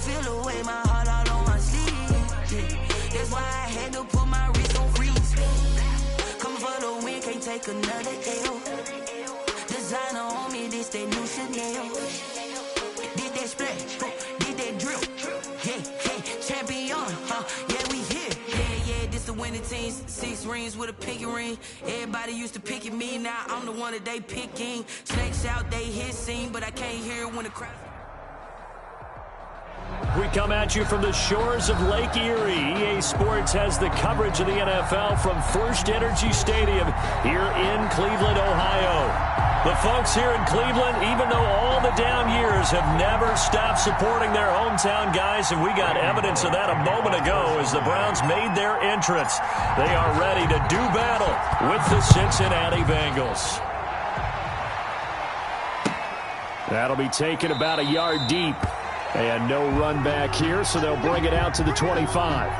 feel the way, my heart all on my sleeve. Yeah. That's why I had to put my wrist on freeze. Coming for the win, can't take another L. Designer on me, this that new Chanel. Did that splash, did that drill. Yeah, champion, yeah, we here. Yeah, this the winning team. 6 rings with a pinky ring. Everybody used to pick at me, now I'm the one that they picking. Snakes out, they hit scene, but I can't hear it when the crowd. We come at you from the shores of Lake Erie. EA Sports has the coverage of the NFL from First Energy Stadium here in Cleveland, Ohio. The folks here in Cleveland, even though all the down years, have never stopped supporting their hometown guys, and we got evidence of that a moment ago as the Browns made their entrance. They are ready to do battle with the Cincinnati Bengals. That'll be taken about a yard deep. And no run back here, so they'll bring it out to the 25.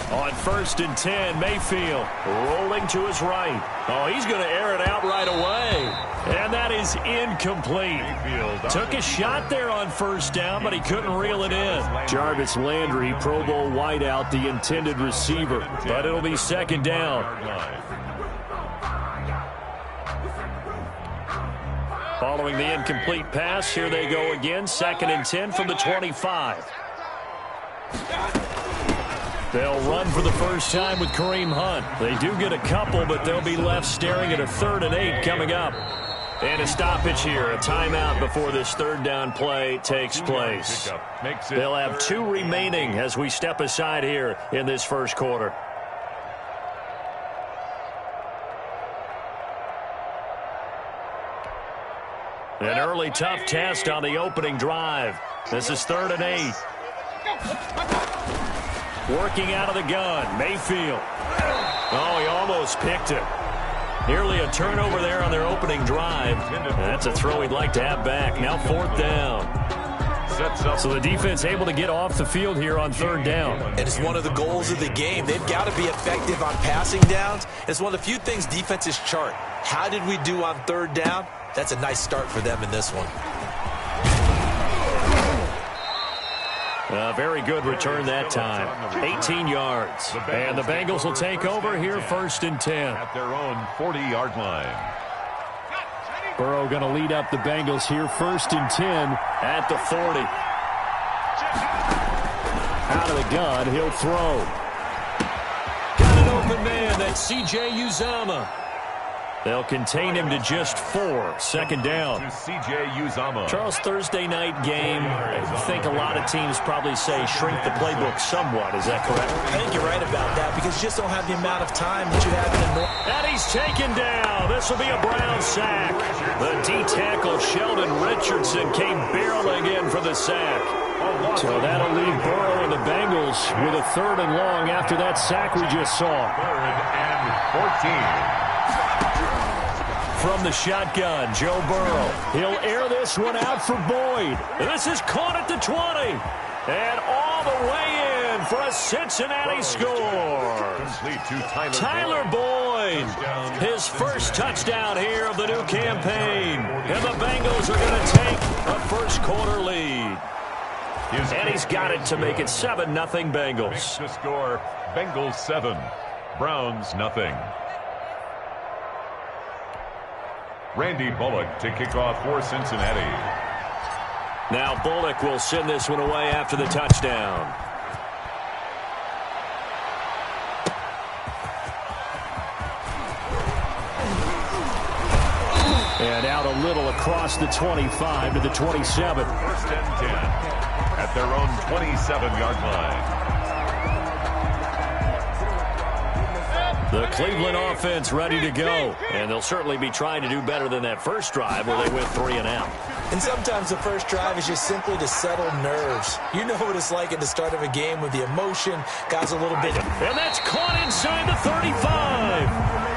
On 1st and 10, Mayfield rolling to his right. Oh, he's going to air it out right away. And that is incomplete. Took a shot there on 1st down, but he couldn't reel it in. Jarvis Landry, Pro Bowl wideout, the intended receiver. But it'll be 2nd down. Following the incomplete pass, here they go again. 2nd and 10 from the 25. They'll run for the first time with Kareem Hunt. They do get a couple, but they'll be left staring at a 3rd and 8 coming up. And a stoppage here, a timeout before this 3rd down play takes place. They'll have 2 remaining as we step aside here in this first quarter. An early tough test on the opening drive. This is 3rd and 8. Working out of the gun, Mayfield. Oh, he almost picked it. Nearly a turnover there on their opening drive. And that's a throw he'd like to have back. Now 4th down. So the defense able to get off the field here on 3rd down. And it's one of the goals of the game. They've got to be effective on passing downs. It's one of the few things defenses chart. How did we do on 3rd down? That's a nice start for them in this one. A very good return that time. 18 yards. And the Bengals will take over here 1st and 10. At their own 40-yard line. Burrow going to lead up the Bengals here 1st and 10 at the 40. Out of the gun, he'll throw. Got an open man, that's C.J. Uzomah. They'll contain him to just 4. 2nd down. To C.J. Uzomah. Charles, Thursday night game, I think a lot of teams probably say shrink the playbook somewhat. Is that correct? I think you're right about that because you just don't have the amount of time that you have in the north. And he's taken down. This will be a Brown sack. The D-tackle Sheldon Richardson came barreling in for the sack. So that'll leave Burrow and the Bengals with a 3rd and long after that sack we just saw. 3rd and 14. From the shotgun, Joe Burrow. He'll air this one out for Boyd. This is caught at the 20. And all the way in for a Cincinnati score. Complete to Tyler Boyd. His first touchdown here of the new campaign. And the Bengals are going to take a first quarter lead. And he's got it to make it 7-0 Bengals. The score, Bengals 7, Browns nothing. Randy Bullock to kick off for Cincinnati. Now Bullock will send this one away after the touchdown. And out a little across the 25 to the 27. First and 10 at their own 27-yard line. The Cleveland offense ready to go. And they'll certainly be trying to do better than that first drive where they went 3 and out. And sometimes the first drive is just simply to settle nerves. You know what it's like at the start of a game with the emotion. Guys a little bit. And that's caught inside the 35.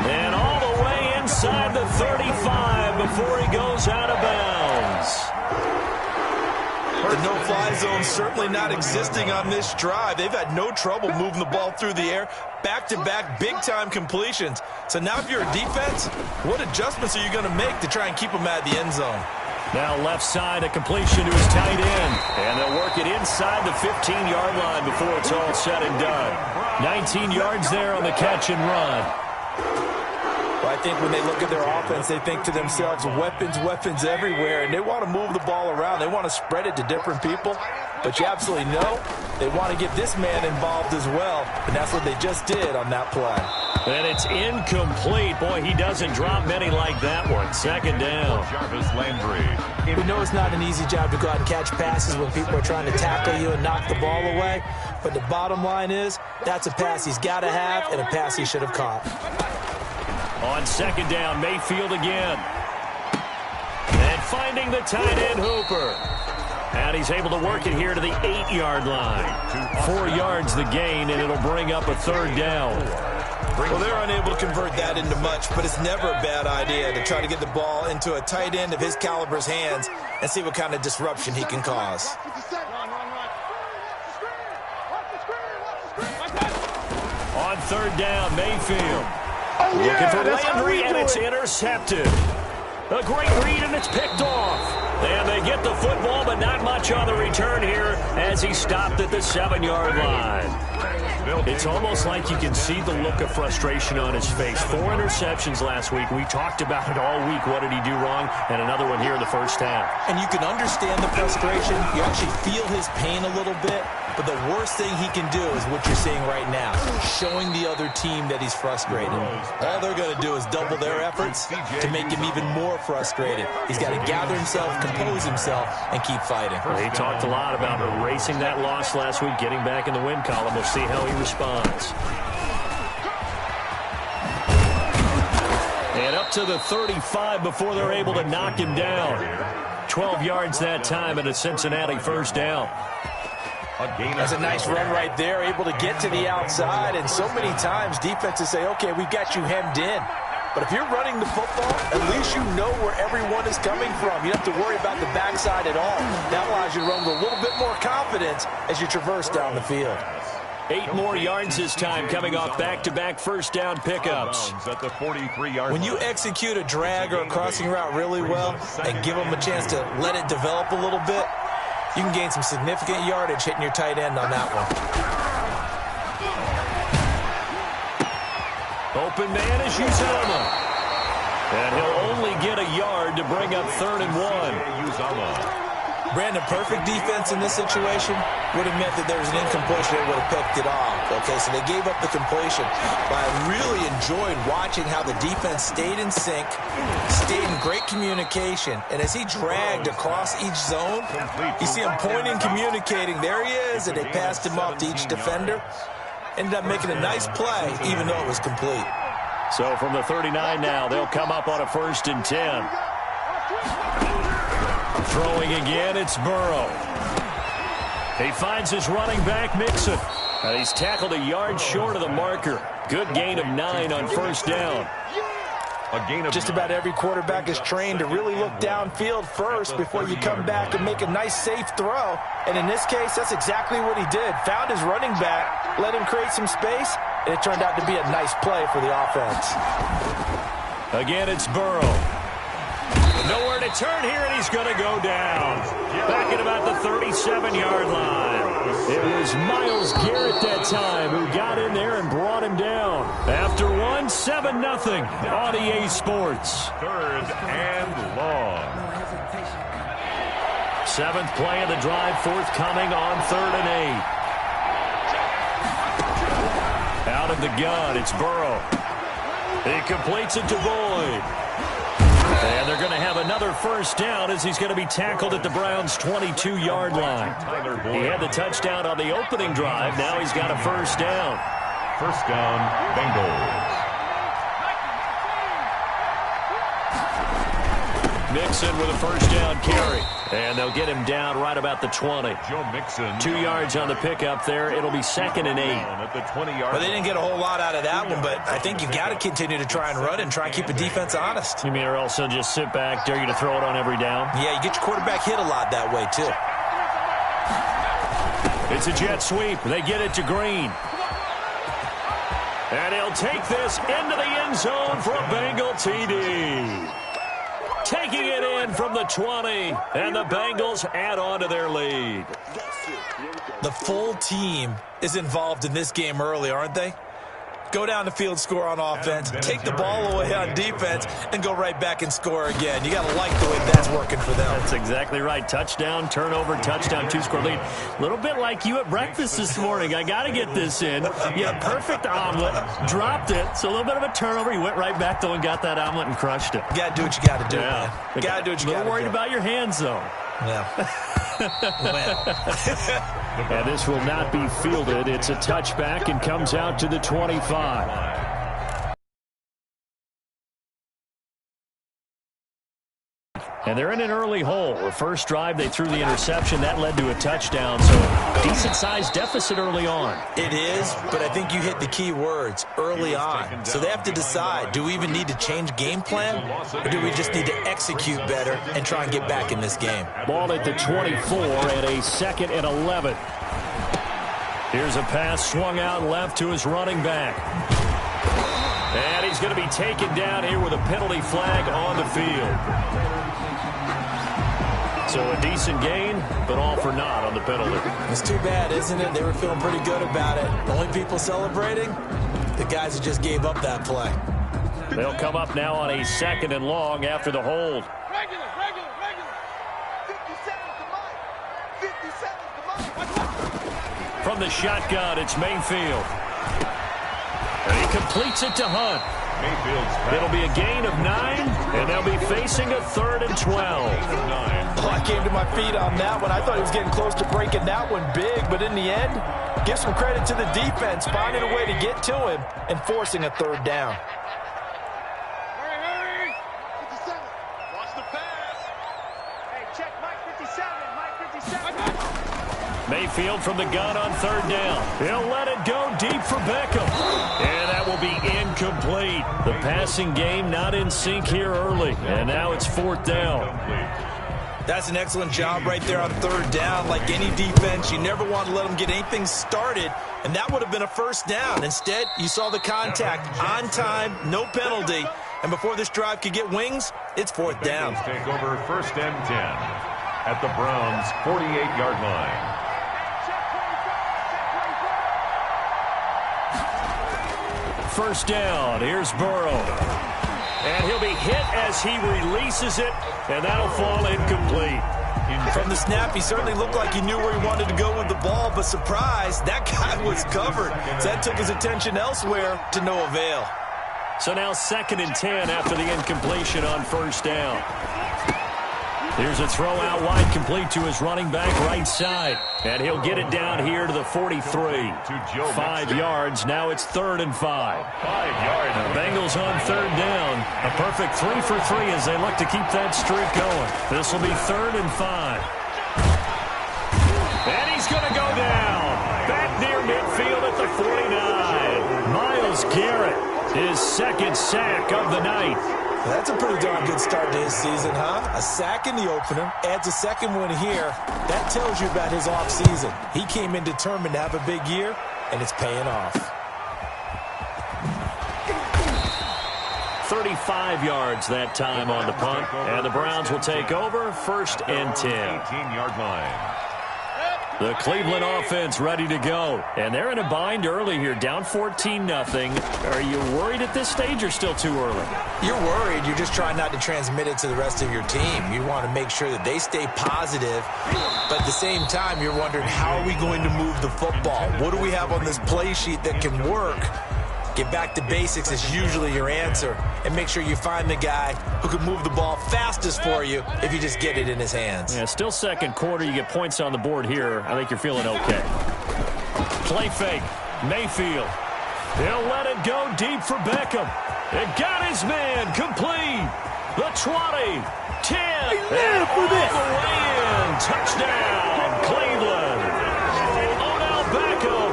And all the way inside the 35 before he goes out of bounds. The no-fly zone certainly not existing on this drive. They've had no trouble moving the ball through the air. Back-to-back big-time completions. So now if you're a defense, what adjustments are you going to make to try and keep them out of the end zone? Now left side, a completion to his tight end. And they'll work it inside the 15-yard line before it's all said and done. 19 yards there on the catch and run. Well, I think when they look at their offense, they think to themselves, weapons, weapons everywhere, and they want to move the ball around. They want to spread it to different people. But you absolutely know they want to get this man involved as well, and that's what they just did on that play. And it's incomplete. Boy, he doesn't drop many like that one. Second down. Jarvis Landry. We know it's not an easy job to go out and catch passes when people are trying to tackle you and knock the ball away. But the bottom line is, that's a pass he's got to have and a pass he should have caught. On second down, Mayfield again. And finding the tight end, Hooper. And he's able to work it here to the 8-yard line. 4 yards the gain, and it'll bring up a third down. Well, they're unable to convert that into much, but it's never a bad idea to try to get the ball into a tight end of his caliber's hands and see what kind of disruption he can cause. On third down, Mayfield. Looking for Landry, and it's intercepted. A great read, and it's picked off. And they get the football, but not much on the return here as he stopped at the 7-yard line. It's almost like you can see the look of frustration on his face. 4 interceptions last week. We talked about it all week. What did he do wrong? And another one here in the first half. And you can understand the frustration. You actually feel his pain a little bit. But the worst thing he can do is what you're seeing right now, showing the other team that he's frustrated. All they're going to do is double their efforts to make him even more frustrated. He's got to gather himself, compose himself, and keep fighting. He talked a lot about erasing that loss last week, getting back in the win column. We'll see how he responds. And up to the 35 before they're able to knock him down. 12 yards that time and a Cincinnati first down. That's a nice run right there, able to get to the outside. And so many times defenses say, okay, we've got you hemmed in. But if you're running the football, at least you know where everyone is coming from. You don't have to worry about the backside at all. That allows you to run with a little bit more confidence as you traverse down the field. 8 more yards this time coming off back-to-back first down pickups. At the 43-yard when you execute a drag or a crossing route really well and give them a chance to let it develop a little bit, you can gain some significant yardage hitting your tight end on that one. Open man is Uzomah. And he'll only get a yard to bring up 3rd and 1. Brandon, perfect defense in this situation would have meant that there was an incompletion that would have picked it off. Okay, so they gave up the completion. But I really enjoyed watching how the defense stayed in sync, stayed in great communication. And as he dragged across each zone, you see him pointing, communicating. There he is, and they passed him off to each defender. Ended up making a nice play, even though it was complete. So from the 39 now, they'll come up on a 1st and 10. Throwing again, it's Burrow. He finds his running back, Mixon. And he's tackled a yard short of the marker. Good gain of 9 on first down. Just about every quarterback is trained to really look downfield first before you come back and make a nice, safe throw. And in this case, that's exactly what he did. Found his running back, let him create some space, and it turned out to be a nice play for the offense. Again, it's Burrow. Nowhere to turn here, and he's going to go down. Back at about the 37-yard line. It was Myles Garrett that time who got in there and brought him down. After one, 7-0 on EA Sports. 3rd and Seventh play of the drive forthcoming on 3rd and 8. Out of the gun, it's Burrow. He completes it to Boyd. And they're going to have another first down as he's going to be tackled at the Browns' 22-yard line. He had the touchdown on the opening drive. Now he's got a first down. First down, Bengals. Mixon with a first down carry. And they'll get him down right about the 20. Joe Mixon. 2 yards on the pickup there. It'll be 2nd and 8. At the 20-yard. Well, they didn't get a whole lot out of that one, but I think you've got to continue to try and run and try and keep the defense honest. You mean, or else they'll just sit back, dare you to throw it on every down? Yeah, you get your quarterback hit a lot that way, too. It's a jet sweep. They get it to Green. And he'll take this into the end zone for a Bengal TD. Taking it in from the 20, and the Bengals add on to their lead. The full team is involved in this game early, aren't they? Go down the field, score on offense, take the ball away on defense, and go right back and score again. You got to like the way that's working for them. That's exactly right. Touchdown, turnover, touchdown, 2-score lead. A little bit like you at breakfast this morning. I got to get this in. You had a perfect omelet, dropped it, so a little bit of a turnover. You went right back, though, and got that omelet and crushed it. You got to do what you got to do, man. You got to do what you got to do. A little worried about your hands, though. Yeah. Well. And this will not be fielded. It's a touchback and comes out to the 25. And they're in an early hole. The first drive, they threw the interception. That led to a touchdown. So decent-sized deficit early on. It is, but I think you hit the key words, early on. So they have to decide, do we even need to change game plan, or do we just need to execute better and try and get back in this game? Ball at the 24 and a 2nd and 11. Here's a pass swung out left to his running back. And he's going to be taken down here with a penalty flag on the field. So a decent gain, but all for naught on the penalty. It's too bad, isn't it? They were feeling pretty good about it. The only people celebrating, the guys who just gave up that play. They'll come up now on a 2nd and long after the hold. Regular. 57's the mark. From the shotgun, it's Mayfield. And he completes it to Hunt. It'll be a gain of 9, and they'll be facing a 3rd and 12. Oh, I came to my feet on that one. I thought he was getting close to breaking that one big, but in the end, give some credit to the defense, finding a way to get to him and forcing a 3rd down. Hurry. 57. Watch the pass. Hey, check Mike 57. Mike 57. Mayfield from the gun on 3rd down. He'll let it go deep for Beckham. And that will be incomplete. The passing game not in sync here early. And now it's 4th down. That's an excellent job right there on 3rd down. Like any defense, you never want to let them get anything started, and that would have been a first down. Instead, you saw the contact on time, no penalty, and before this drive could get wings, it's 4th down. Take over 1st and 10 at the Browns' 48-yard line. First down. Here's Burrow. And he'll be hit as he releases it, and that'll fall incomplete. From the snap, he certainly looked like he knew where he wanted to go with the ball, but surprise, that guy was covered. So that took his attention elsewhere to no avail. So now 2nd and 10 after the incompletion on 1st down. Here's a throw out wide, complete to his running back right side. And he'll get it down here to the 43. 5 yards. Now it's 3rd and 5. 5 yards. The Bengals on 3rd down. A perfect 3 for 3 as they look to keep that streak going. This will be 3rd and 5. And he's going to go down. Back near midfield at the 49. Myles Garrett, his 2nd sack of the night. That's a pretty darn good start to his season, huh? A sack in the opener, adds a 2nd one here. That tells you about his offseason. He came in determined to have a big year, and it's paying off. 35 yards that time on the punt, and the Browns will take over 1st and 10. 18-yard line. The Cleveland offense ready to go. And they're in a bind early here, down 14-0. Are you worried at this stage or still too early? You're worried. You're just trying not to transmit it to the rest of your team. You want to make sure that they stay positive. But at the same time, you're wondering, how are we going to move the football? What do we have on this play sheet that can work? Get back to basics is usually your answer. And make sure you find the guy who can move the ball fastest for you if you just get it in his hands. Yeah, still second quarter. You get points on the board here. I think you're feeling okay. Play fake. Mayfield. He'll let it go deep for Beckham. It got his man complete. The 20, 10, and all the way in. Touchdown, Cleveland. Odell Beckham,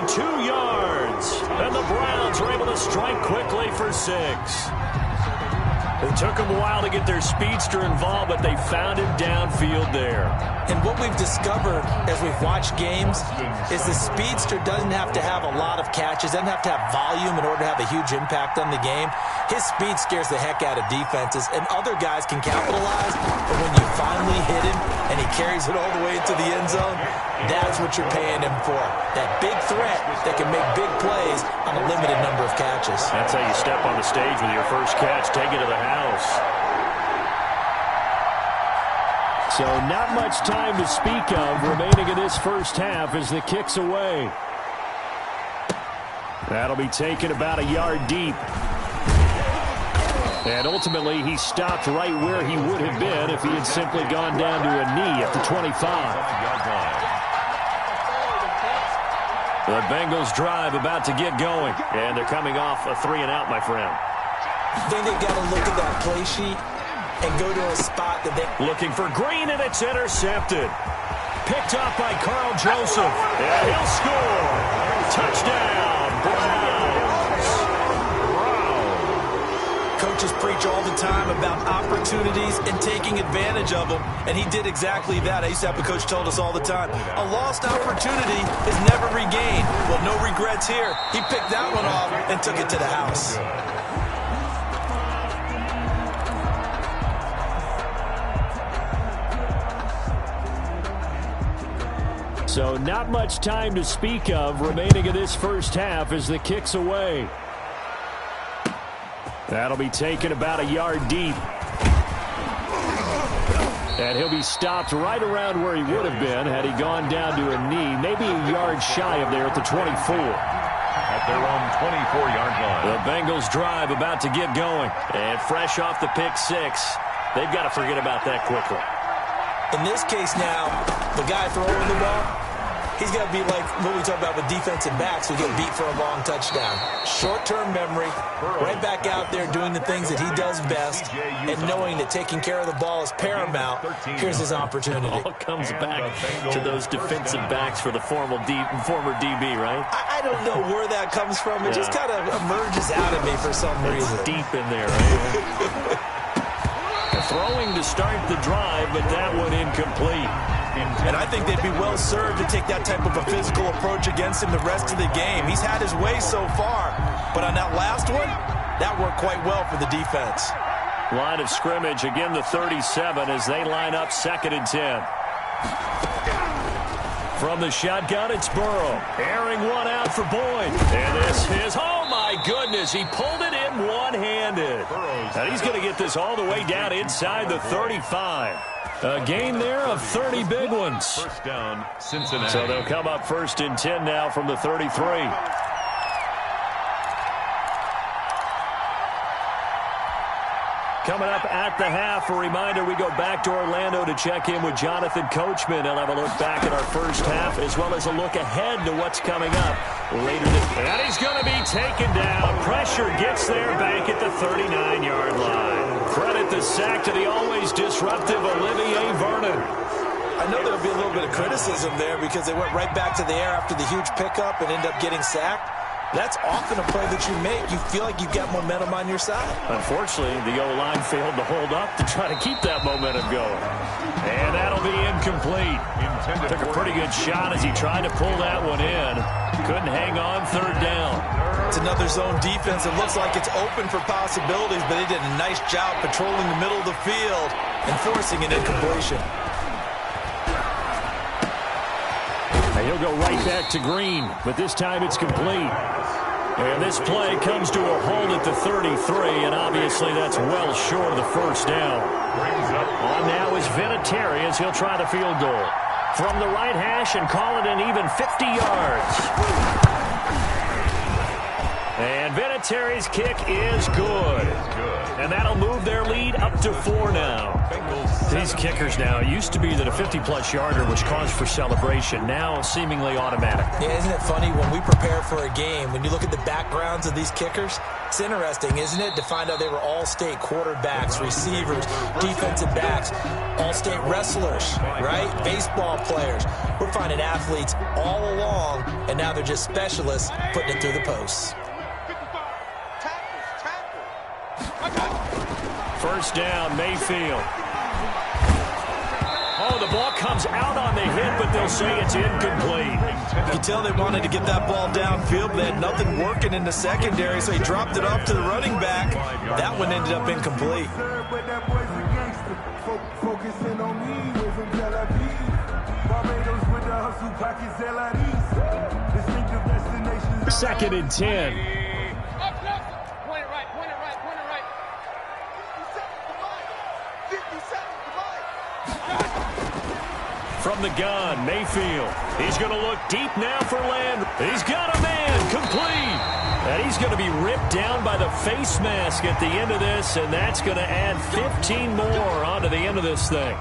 82 yards. And the Browns are able to strike quickly for 6. It took them a while to get their speedster involved, but they found him downfield there. And what we've discovered as we've watched games is the speedster doesn't have to have a lot of catches, doesn't have to have volume in order to have a huge impact on the game. His speed scares the heck out of defenses, and other guys can capitalize. But when you finally hit him and he carries it all the way into the end zone, that's what you're paying him for. That big threat that can make big plays on a limited number of catches. That's how you step on the stage with your first catch. Take it to the house. So not much time to speak of remaining in this first half as the kick's away. That'll be taken about a yard deep. And ultimately, he stopped right where he would have been if he had simply gone down to a knee at the 25. The Bengals drive about to get going. And they're coming off a 3-and-out, my friend. I think they've got to look at that play sheet and go to a spot that they... Looking for Green, and it's intercepted. Picked up by Carl Joseph. And he'll score. Touchdown, Browns. Wow. Coaches preach all the time about opportunities and taking advantage of them, and he did exactly that. I used to have a coach told us all the time, a lost opportunity is never regained. Well, no regrets here. He picked that one off and took it to the house. So not much time to speak of remaining in this first half as the kick's away. That'll be taken about a yard deep. And he'll be stopped right around where he would have been had he gone down to a knee, maybe a yard shy of there at the 24. At their own 24-yard line. The Bengals drive about to get going. And fresh off the pick 6, they've got to forget about that quickly. In this case now, the guy throwing the ball, he's got to be like what we talk about with defensive backs who get beat for a long touchdown. Short-term memory, right back out there doing the things that he does best, and knowing that taking care of the ball is paramount. Here's his opportunity. It all comes back to those defensive backs for the former DB, right? I don't know where that comes from. It just kind of emerges out of me for some reason. It's deep in there, right? Throwing to start the drive, but that one incomplete. And I think they'd be well served to take that type of a physical approach against him the rest of the game. He's had his way so far, but on that last one, that worked quite well for the defense. Line of scrimmage, again the 37 as they line up 2nd and 10. From the shotgun, it's Burrow. Airing one out for Boyd. And this is, oh my goodness, he pulled it in one-handed. And he's going to get this all the way down inside the 35. A gain there of 30 big ones. First down, Cincinnati. So they'll come up 1st and 10 now from the 33. Coming up at the half, a reminder, we go back to Orlando to check in with Jonathan Coachman. He'll have a look back at our first half as well as a look ahead to what's coming up later this. And he's going to be taken down. Pressure gets there back at the 39-yard line. Credit the sack to the always disruptive Olivier Vernon. I know there'll be a little bit of criticism there because they went right back to the air after the huge pickup and end up getting sacked. That's often a play that you make. You feel like you've got momentum on your side. Unfortunately, the O-line failed to hold up to try to keep that momentum going. And that'll be incomplete. Took a pretty good shot as he tried to pull that one in. Couldn't hang on 3rd down. It's another zone defense. It looks like it's open for possibilities, but they did a nice job patrolling the middle of the field and forcing an incompletion. He'll go right back to Green, but this time it's complete. And this play comes to a halt at the 33, and obviously that's well short of the first down. On now is Vinatieri as he'll try the field goal. From the right hash and call it an even 50 yards. And Vinatieri's kick is good. And that'll move their lead up to 4 now. These kickers now, it used to be that a 50-plus yarder was cause for celebration. Now seemingly automatic. Yeah, isn't it funny when we prepare for a game, when you look at the backgrounds of these kickers, it's interesting, isn't it, to find out they were all-state quarterbacks, receivers, defensive backs, all-state wrestlers, right? Baseball players. We're finding athletes all along, and now they're just specialists putting it through the posts. First down, Mayfield. Oh, the ball comes out on the hit, but they'll say it's incomplete. You can tell they wanted to get that ball downfield, but they had nothing working in the secondary, so he dropped it off to the running back. That one ended up incomplete. Second and 10. From the gun, Mayfield. He's going to look deep now for Landry. He's got a man, complete. And he's going to be ripped down by the face mask at the end of this, and that's going to add 15 more onto the end of this thing.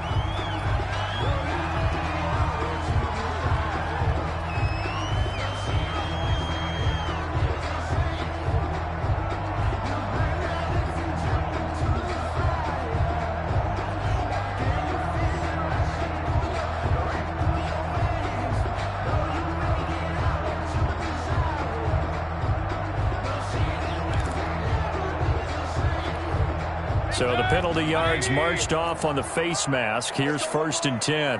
So the penalty yards marched off on the face mask. Here's first and 10.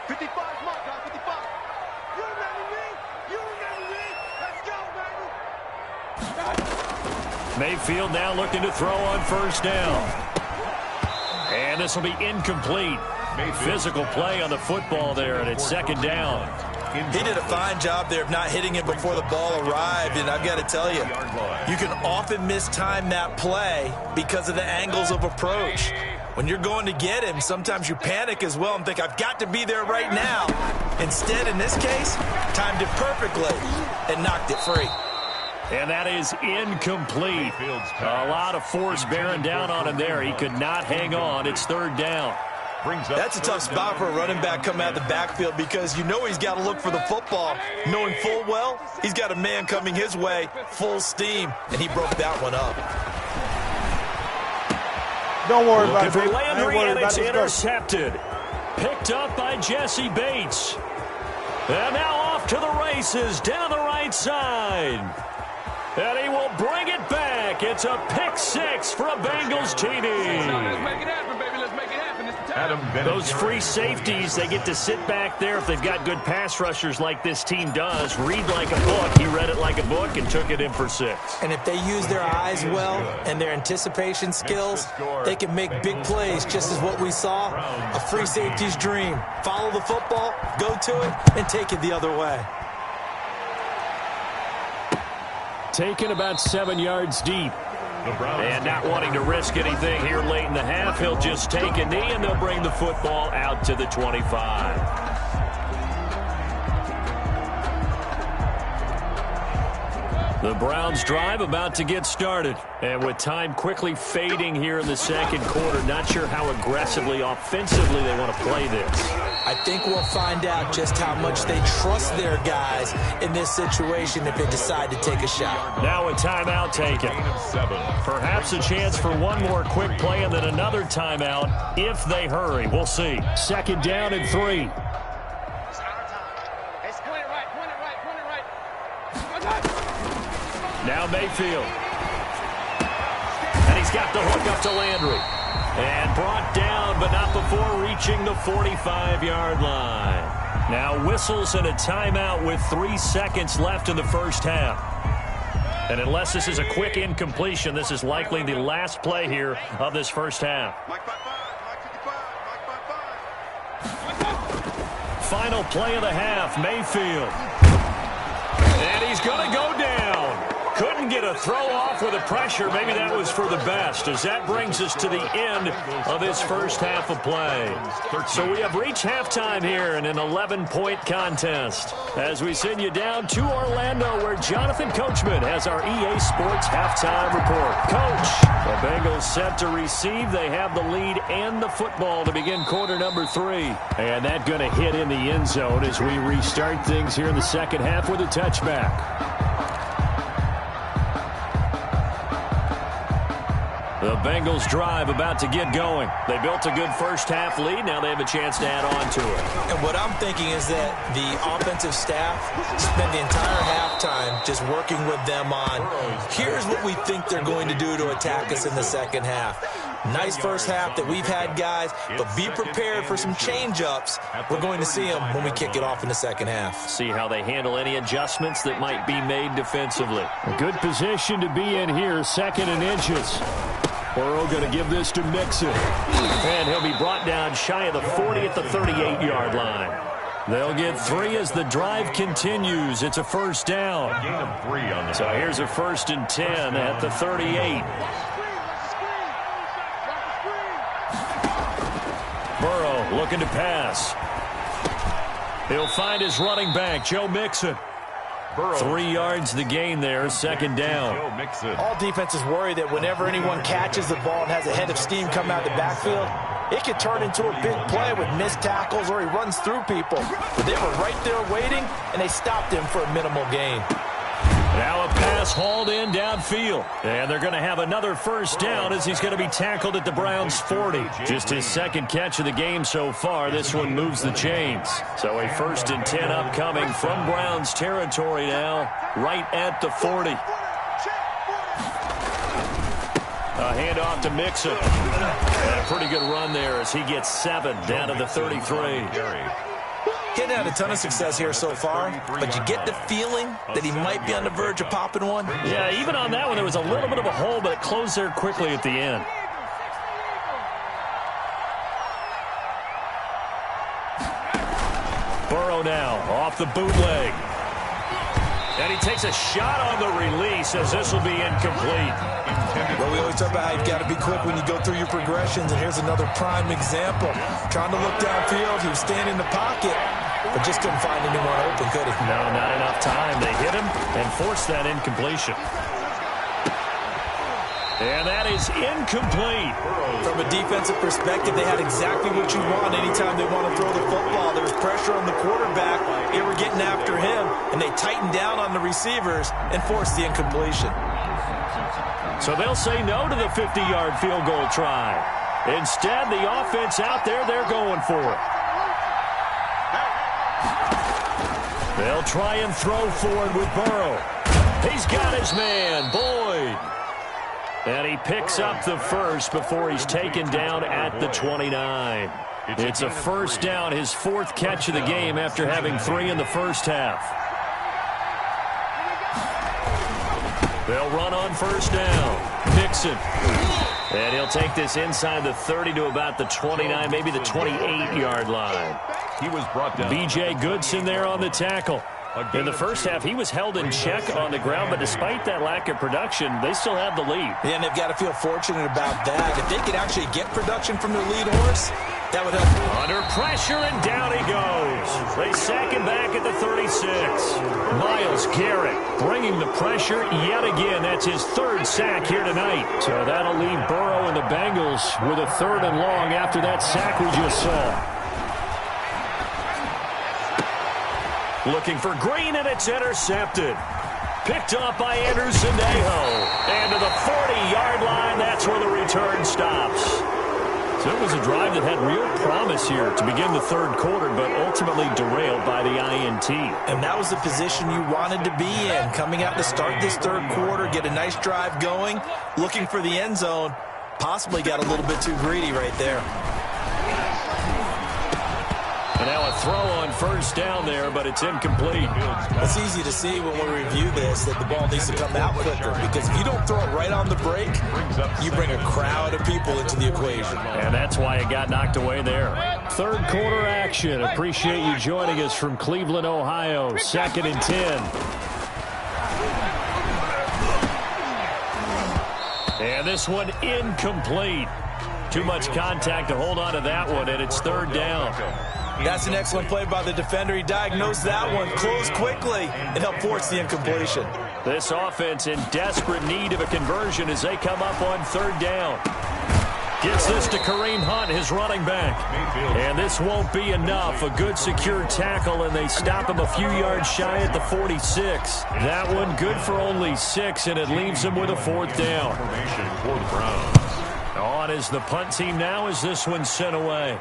55, mark, 55. You remember me? You remember me? Let's go, baby. Mayfield now looking to throw on first down. And this will be incomplete. Physical play on the football there, and it's second down. He did a fine job there of not hitting it before the ball arrived, and I've got to tell you, you can often mistime that play because of the angles of approach. When you're going to get him, sometimes you panic as well and think, I've got to be there right now. Instead, in this case, timed it perfectly and knocked it free. And that is incomplete. A lot of force bearing down on him there. He could not hang on. It's third down. That's a tough spot for a running back coming out of the backfield because you know he's got to look for the football, knowing full well he's got a man coming his way, full steam, and he broke that one up. Don't worry about it, for baby. Landry, and it's intercepted. Picked up by Jesse Bates. And now off to the races down the right side. And he will bring it back. It's a pick six for a Bengals TD. Let's make it happen, baby. Let's make it happen. Those free safeties, they get to sit back there if they've got good pass rushers like this team does. Read like a book. He read it like a book and took it in for 6. And if they use their eyes well and their anticipation skills, they can make big plays, just as what we saw. A free safety's dream. Follow the football, go to it, and take it the other way. Taken about 7 yards deep. And not wanting to risk anything here late in the half, he'll just take a knee, and they'll bring the football out to the 25. The Browns drive about to get started. And with time quickly fading here in the second quarter, not sure how aggressively, offensively they want to play this. I think we'll find out just how much they trust their guys in this situation if they decide to take a shot. Now a timeout taken. Perhaps a chance for one more quick play and then another timeout if they hurry. We'll see. Second down and 3. Now Mayfield. And he's got the hook up to Landry. And brought down, but not before reaching the 45-yard line. Now whistles and a timeout with 3 seconds left in the first half. And unless this is a quick incompletion, this is likely the last play here of this first half. final play of the half. Mayfield. And he's going to go down. Couldn't get a throw off with the pressure. Maybe that was for the best, as that brings us to the end of this first half of play. So we have reached halftime here in an 11-point contest. As we send you down to Orlando, where Jonathan Coachman has our EA Sports halftime report. Coach, the Bengals set to receive. They have the lead and the football to begin quarter number 3. And that going to hit in the end zone as we restart things here in the second half with a touchback. The Bengals drive about to get going. They built a good first half lead. Now they have a chance to add on to it. And what I'm thinking is that the offensive staff spent the entire halftime just working with them on, here's what we think they're going to do to attack us in the second half. Nice first half that we've had, guys, but be prepared for some change-ups. We're going to see them when we kick it off in the second half. See how they handle any adjustments that might be made defensively. A good position to be in here, 2nd and inches. Burrow going to give this to Mixon. And he'll be brought down shy of the 40 at the 38-yard line. They'll get 3 as the drive continues. It's a first down. So here's a 1st and 10 at the 38. Burrow looking to pass. He'll find his running back, Joe Mixon. 3 yards the gain there, 2nd down. All defenses worry that whenever anyone catches the ball and has a head of steam come out of the backfield, it could turn into a big play with missed tackles or he runs through people. But they were right there waiting, and they stopped him for a minimal gain. Now a pass hauled in downfield. And they're going to have another first down as he's going to be tackled at the Browns' 40. Just his 2nd catch of the game so far. This one moves the chains. So a 1st and 10 upcoming from Browns territory now, right at the 40. A handoff to Mixon. And a pretty good run there as he gets 7 down to the 33. Getting had a ton of success here so far, but you get the feeling that he might be on the verge of popping one. Yeah, even on that one, there was a little bit of a hole, but it closed there quickly at the end. Burrow now off the bootleg. And he takes a shot on the release as this will be incomplete. Well, we always talk about how you've got to be quick when you go through your progressions, and here's another prime example. Trying to look downfield, he was standing in the pocket, but just couldn't find anyone open, could he? No, not enough time. They hit him and forced that incompletion. And that is incomplete. From a defensive perspective, they had exactly what you want anytime they want to throw the football. There was pressure on the quarterback. They were getting after him, and they tightened down on the receivers and forced the incompletion. So they'll say no to the 50-yard field goal try. Instead, the offense out there, they're going for it. They'll try and throw forward with Burrow. He's got his man, Boyd. And he picks up the first before he's taken down at the 29. It's a first down, his 4th catch of the game after having 3 in the first half. They'll run on first down. Mixon. And he'll take this inside the 30 to about the 29, maybe the 28-yard line. He was brought down. B.J. Goodson there on the tackle. In the first half, he was held in check on the ground, but despite that lack of production, they still have the lead. Yeah, and they've got to feel fortunate about that. If they could actually get production from their lead horse, that would help. Under pressure, and down he goes. They sack him back at the 36. Myles Garrett bringing the pressure yet again. That's his 3rd sack here tonight. So that'll leave Burrow and the Bengals with a 3rd and long after that sack we just saw. Looking for Green, and it's intercepted. Picked up by Andrew Sendejo. And to the 40-yard line, that's where the return stops. So it was a drive that had real promise here to begin the 3rd quarter, but ultimately derailed by the INT. And that was the position you wanted to be in. Coming out to start this 3rd quarter, get a nice drive going, looking for the end zone. Possibly got a little bit too greedy right there. And now a throw on first down there, but it's incomplete. It's easy to see when we review this that the ball needs to come out quicker, because if you don't throw it right on the break, you bring a crowd of people into the equation. And that's why it got knocked away there. Third quarter action. Appreciate you joining us from Cleveland, Ohio. 2nd and 10. And this one incomplete. Too much contact to hold on to that one, and it's 3rd down. That's an excellent play by the defender. He diagnosed that one, closed quickly, and helped force the incompletion. This offense in desperate need of a conversion as they come up on 3rd down. Gets this to Kareem Hunt, his running back. And this won't be enough. A good secure tackle, and they stop him a few yards shy at the 46. That one good for only 6, and it leaves him with a 4th down. On is the punt team now as this one's sent away.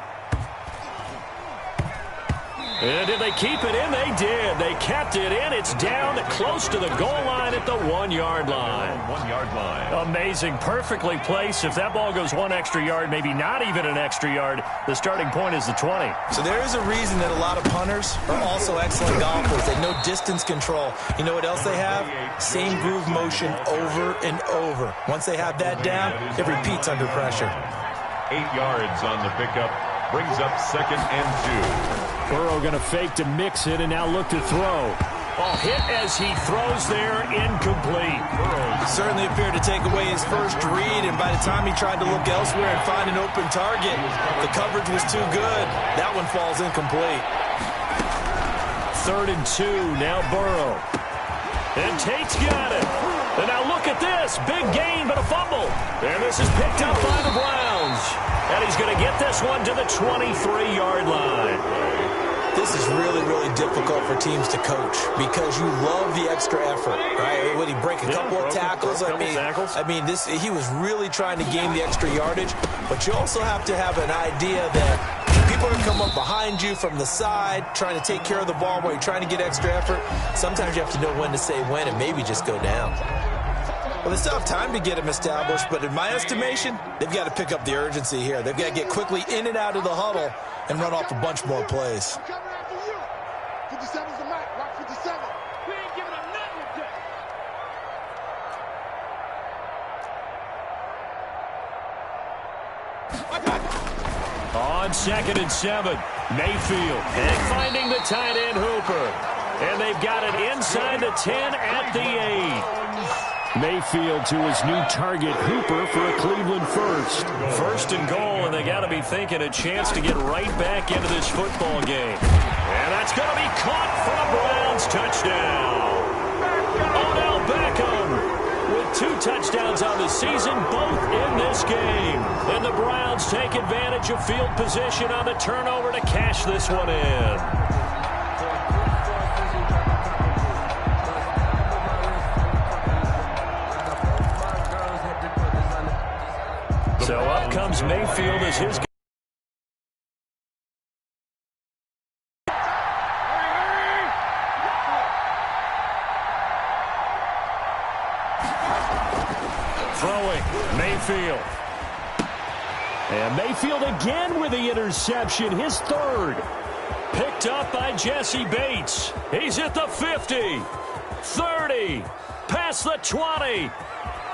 And did they keep it in? They did. They kept it in. It's down close to the goal line at the 1-yard line. 1-yard line. Amazing. Perfectly placed. If that ball goes 1 extra yard, maybe not even an extra yard, the starting point is the 20. So there is a reason that a lot of punters are also excellent golfers. They know distance control. You know what else they have? Same groove motion over and over. Once they have that down, it repeats under pressure. 8 yards on the pickup. Brings up 2nd and 2. Burrow going to fake to mix it and now look to throw. Oh, hit as he throws there, incomplete. Burrow certainly appeared to take away his first read, and by the time he tried to look elsewhere and find an open target, the coverage was too good. That one falls incomplete. 3rd and 2, now Burrow. And Tate's got it. And now look at this. Big gain, but a fumble. And this is picked up by the Browns. And he's going to get this one to the 23-yard line. This is really, really difficult for teams to coach because you love the extra effort, right? When he break a couple of tackles, I mean, he was really trying to gain the extra yardage, but you also have to have an idea that people are going to come up behind you from the side, trying to take care of the ball while you're trying to get extra effort. Sometimes you have to know when to say when and maybe just go down. Well, they still have time to get him established, but in my estimation, they've got to pick up the urgency here. They've got to get quickly in and out of the huddle and run off a bunch more plays. On 2nd and 7, Mayfield. And finding the tight end, Hooper. And they've got it inside the 10 at the 8. Mayfield to his new target, Hooper, for a Cleveland first. 1st and goal, and they got to be thinking a chance to get right back into this football game. And that's going to be caught for a Browns touchdown. Odell Beckham with 2 touchdowns on the season, both in this game. And the Browns take advantage of field position on the turnover to cash this one in. So up comes Mayfield as his... Throwing, Mayfield. And Mayfield again with the interception, his 3rd. Picked up by Jesse Bates. He's at the 50, 30, past the 20.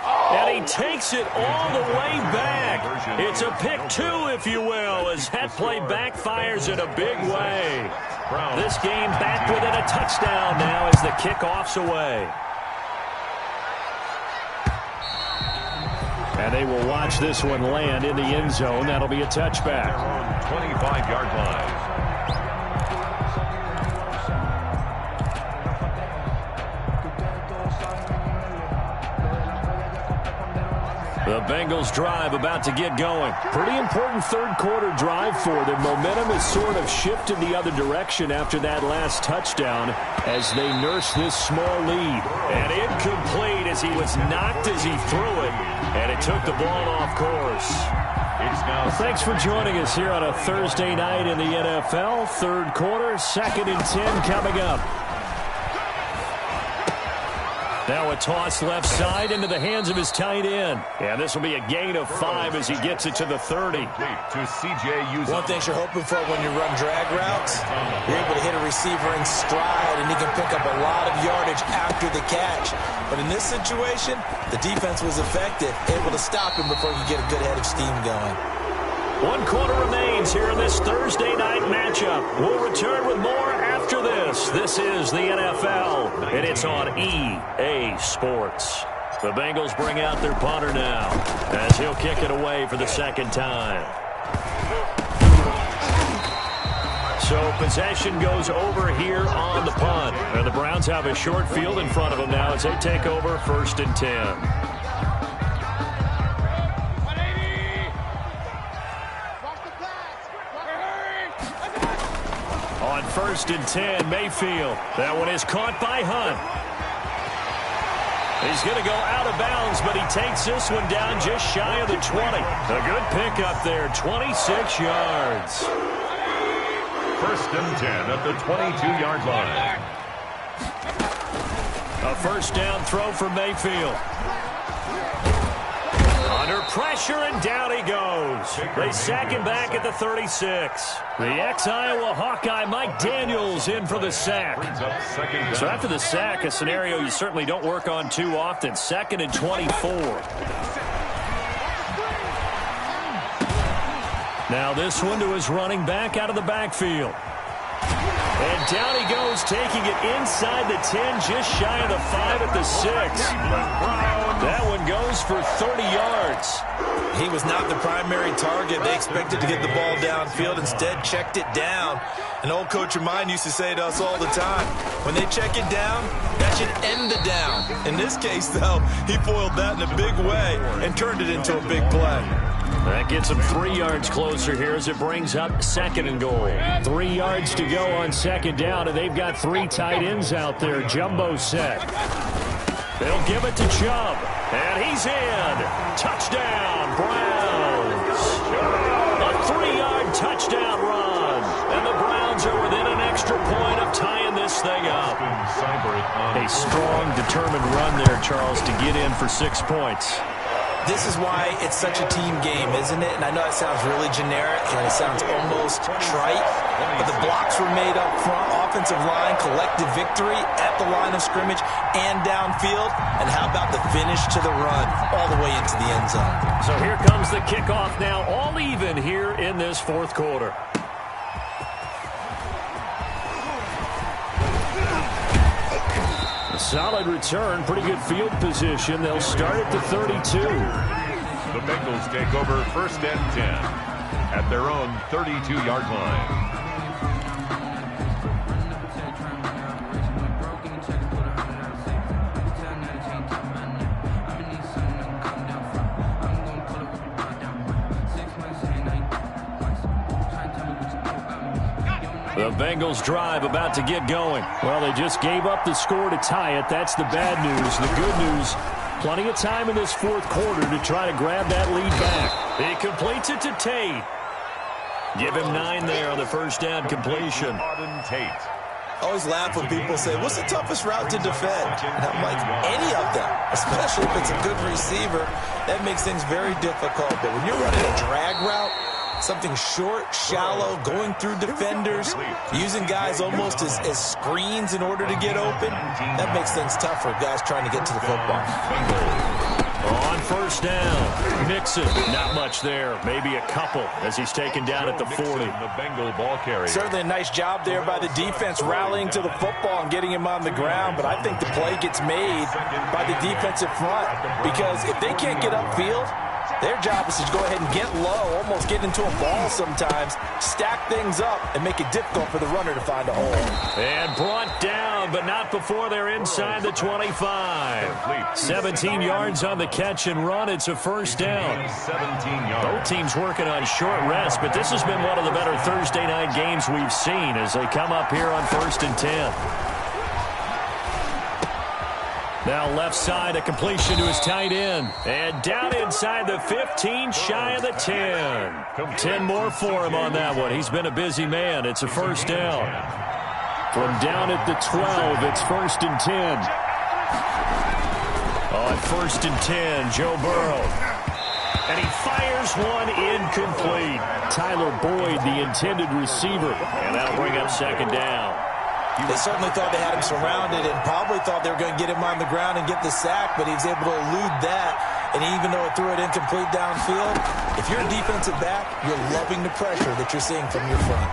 And he takes it all the way back. It's a pick 2, if you will, as that play backfires in a big way. This game back within a touchdown now as the kickoff's away. And they will watch this one land in the end zone. That'll be a touchback. 25-yard line. The Bengals drive about to get going. Pretty important 3rd quarter drive for them. Momentum has sort of shifted the other direction after that last touchdown as they nurse this small lead. And incomplete as he was knocked as he threw it. And it took the ball off course. Well, thanks for joining us here on a Thursday night in the NFL. 3rd quarter, 2nd and 10 coming up. Now a toss left side into the hands of his tight end. And this will be a gain of 5 as he gets it to the 30. To CJ. One thing you're hoping for when you run drag routes, you're able to hit a receiver in stride, and he can pick up a lot of yardage after the catch. But in this situation, the defense was effective, able to stop him before he could get a good head of steam going. 1 quarter remains here in this Thursday night matchup. We'll return with more after this. This is the NFL, and it's on EA Sports. The Bengals bring out their punter now as he'll kick it away for the second time. So possession goes over here on the punt. And the Browns have a short field in front of them now as they take over 1st and 10. On 1st and 10, Mayfield. That one is caught by Hunt. He's going to go out of bounds, but he takes this one down just shy of the 20. A good pickup there, 26 yards. 1st and 10 at the 22-yard line. A first down throw for Mayfield. Under pressure, and down he goes. They sack him back at the 36. The ex-Iowa Hawkeye Mike Daniels in for the sack. So after the sack, a scenario you certainly don't work on too often. 2nd and 24. Now this one to his running back out of the backfield. And down he goes, taking it inside the 10, just shy of the 5 at the 6. That one goes for 30 yards. He was not the primary target. They expected to get the ball downfield. Instead, checked it down. An old coach of mine used to say to us all the time, when they check it down, that should end the down. In this case, though, he foiled that in a big way and turned it into a big play. That gets him 3 yards closer here as it brings up 2nd and goal. 3 yards to go on 2nd down, and they've got 3 tight ends out there. Jumbo set. They'll give it to Chubb, and he's in. Touchdown, Browns. A 3-yard touchdown run, and the Browns are within an extra point of tying this thing up. A strong, determined run there, Charles, to get in for 6 points. This is why it's such a team game, isn't it? And I know it sounds really generic and it sounds almost trite, but the blocks were made up front, offensive line, collective victory at the line of scrimmage and downfield. And how about the finish to the run all the way into the end zone? So here comes the kickoff now, all even here in this 4th quarter. Solid return, pretty good field position. They'll start at the 32. The Bengals take over 1st and 10 at their own 32-yard line. The Bengals drive about to get going. Well, they just gave up the score to tie it. That's the bad news. The good news, plenty of time in this 4th quarter to try to grab that lead back. He completes it to Tate. Give him 9 there on the first down completion. I always laugh when people say, what's the toughest route to defend? And I'm like, any of them, especially if it's a good receiver. That makes things very difficult. But when you're running a drag route, something short, shallow, going through defenders, using guys almost as screens in order to get open, that makes things tough for guys trying to get to the football. On first down, Mixon, not much there, maybe a couple as he's taken down at the 40. The Bengal ball carrier. Certainly a nice job there by the defense rallying to the football and getting him on the ground, but I think the play gets made by the defensive front because if they can't get upfield, their job is to go ahead and get low, almost get into a ball sometimes, stack things up, and make it difficult for the runner to find a hole. And brought down, but not before they're inside the 25. 17 yards on the catch and run. It's a first down. 17 yards. Both teams working on short rest, but this has been one of the better Thursday night games we've seen as they come up here on 1st and 10. Now left side, a completion to his tight end. And down inside the 15, shy of the 10. 10 more for him on that one. He's been a busy man. It's a first down. From down at the 12, it's 1st and 10. on 1st and 10. Joe Burrow. And he fires one incomplete. Tyler Boyd, the intended receiver. And that'll bring up 2nd down. They certainly thought they had him surrounded and probably thought they were going to get him on the ground and get the sack, but he was able to elude that. And even though it threw it incomplete downfield, if you're a defensive back, you're loving the pressure that you're seeing from your front.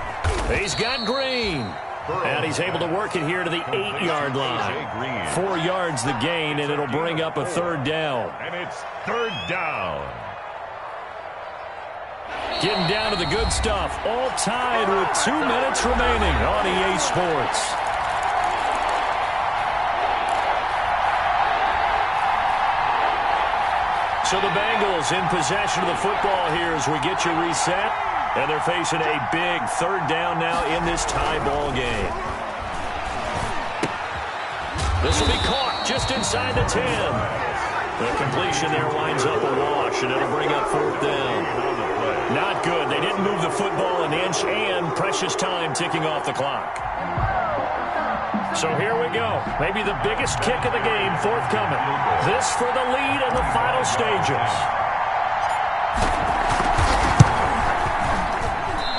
He's got Green. And he's able to work it here to the 8-yard line. 4 yards the gain, and it'll bring up a 3rd down. And it's 3rd down. Getting down to the good stuff. All tied with 2 minutes remaining on EA Sports. So the Bengals in possession of the football here as we get you reset. And they're facing a big 3rd down now in this tie ball game. This will be caught just inside the 10. The completion there winds up a wash, and it'll bring up 4th down. Not good. They didn't move the football an inch, and precious time ticking off the clock. So here we go. Maybe the biggest kick of the game forthcoming. This for the lead in the final stages.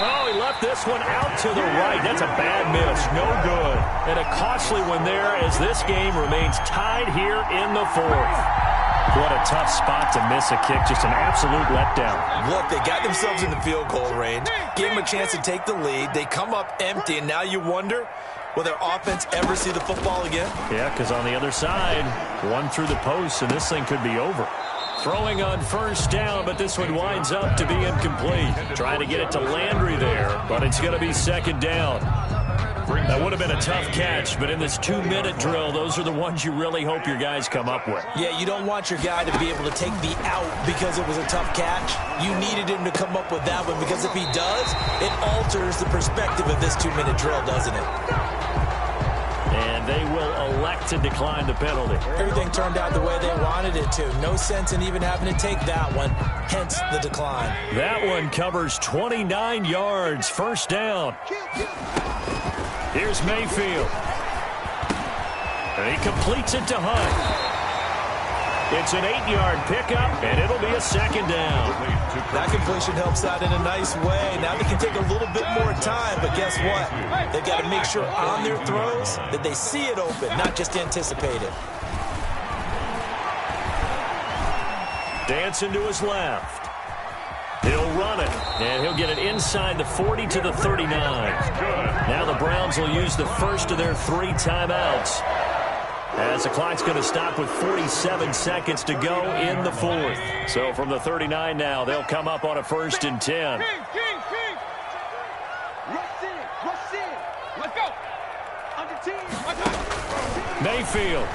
Oh, he left this one out to the right. That's a bad miss. No good. And a costly one there as this game remains tied here in the 4th. What a tough spot to miss a kick. Just an absolute letdown. Look, they got themselves in the field goal range. Gave them a chance to take the lead. They come up empty, and now you wonder, will their offense ever see the football again? Yeah, because on the other side, one through the post, and this thing could be over. Throwing on 1st down, but this one winds up to be incomplete. Trying to get it to Landry there, but it's going to be 2nd down. That would have been a tough catch, but in this 2-minute drill, those are the ones you really hope your guys come up with. Yeah, you don't want your guy to be able to take the out because it was a tough catch. You needed him to come up with that one because if he does, it alters the perspective of this 2-minute drill, doesn't it? And they will elect to decline the penalty. Everything turned out the way they wanted it to. No sense in even having to take that one, hence the decline. That one covers 29 yards, 1st down. Here's Mayfield. And he completes it to Hunt. It's an 8-yard pickup, and it'll be a 2nd down. That completion helps out in a nice way. Now they can take a little bit more time, but guess what? They've got to make sure on their throws that they see it open, not just anticipate it. Dancing to his left. He'll run it, and he'll get it inside the 40 to the 39. Now the Browns will use the first of their 3 timeouts, as the clock's going to stop with 47 seconds to go in the 4th. So from the 39 now, they'll come up on a 1st and 10. Rush in. Let's go. Under team. Mayfield.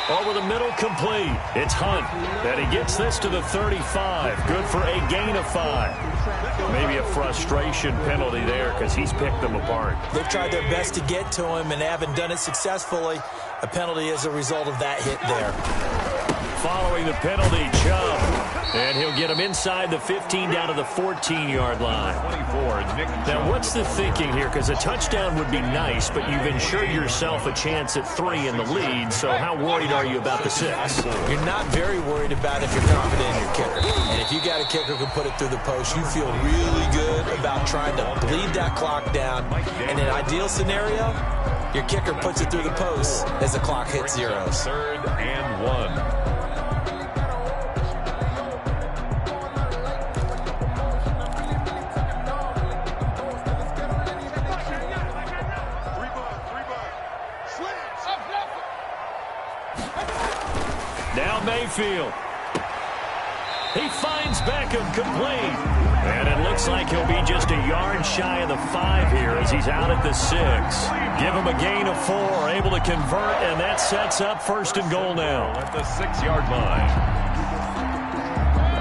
Over the middle, complete. It's Hunt. And he gets this to the 35. Good for a gain of 5. Maybe a frustration penalty there because he's picked them apart. They've tried their best to get to him and haven't done it successfully. A penalty as a result of that hit there. Following the penalty, Chubb. And he'll get him inside the 15 down to the 14-yard line. Now, what's the thinking here? Because a touchdown would be nice, but you've ensured yourself a chance at 3 in the lead, so how worried are you about the 6? You're not very worried about if you're confident in your kicker. And if you got a kicker who can put it through the post, you feel really good about trying to bleed that clock down. In an ideal scenario, your kicker puts it through the post as the clock hits zeros. 3rd and 1. Now Mayfield. He finds Beckham complete. And it looks like he'll be just a yard shy of the 5 here as he's out at the 6. Give him a gain of 4, able to convert, and that sets up 1st and goal now. At the 6-yard line.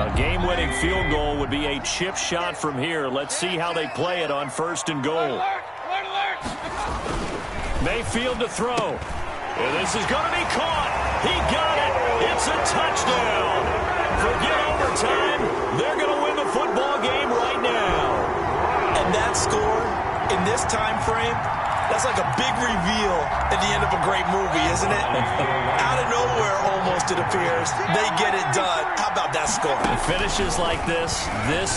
A game-winning field goal would be a chip shot from here. Let's see how they play it on 1st and goal. Mayfield to throw. And this is going to be caught. He got it. It's a touchdown. Forget overtime. They're going to win the football game right now. And that score in this time frame That's like a big reveal at the end of a great movie, isn't it? Out of nowhere, almost, it appears. They get it done. How about that score? Finishes like this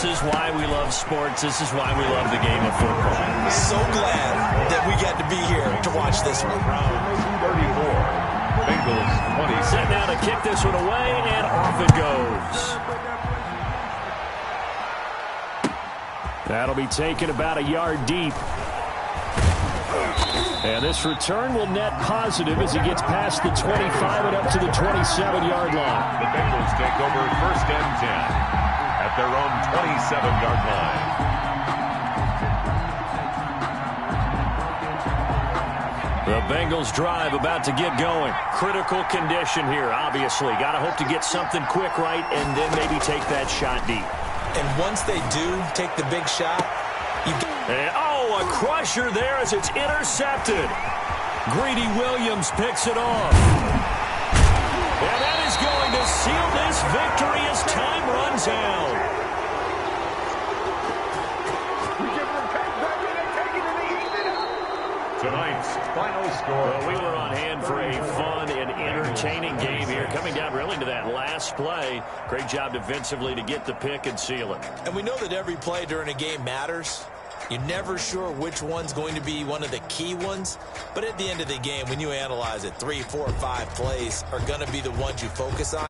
is why we love sports. This is why we love the game of football. So glad that we got to be here to watch this one. Round 34. Bengals 20. Set now to kick this one away, and off it goes. That'll be taken about a yard deep. And this return will net positive as he gets past the 25 and up to the 27-yard line. The Bengals take over first and 10 at their own 27-yard line. The Bengals drive about to get going. Critical condition here, obviously. Got to hope to get something quick right and then maybe take that shot deep. And once they do take the big shot, a crusher there as it's intercepted. Greedy Williams picks it off. And that is going to seal this victory as time runs out. Tonight's final score. Well, we were on hand for a fun and entertaining game here. Coming down really to that last play. Great job defensively to get the pick and seal it. And we know that every play during a game matters. You're never sure which one's going to be one of the key ones. But at the end of the game, when you analyze it, 3, 4, 5 plays are going to be the ones you focus on.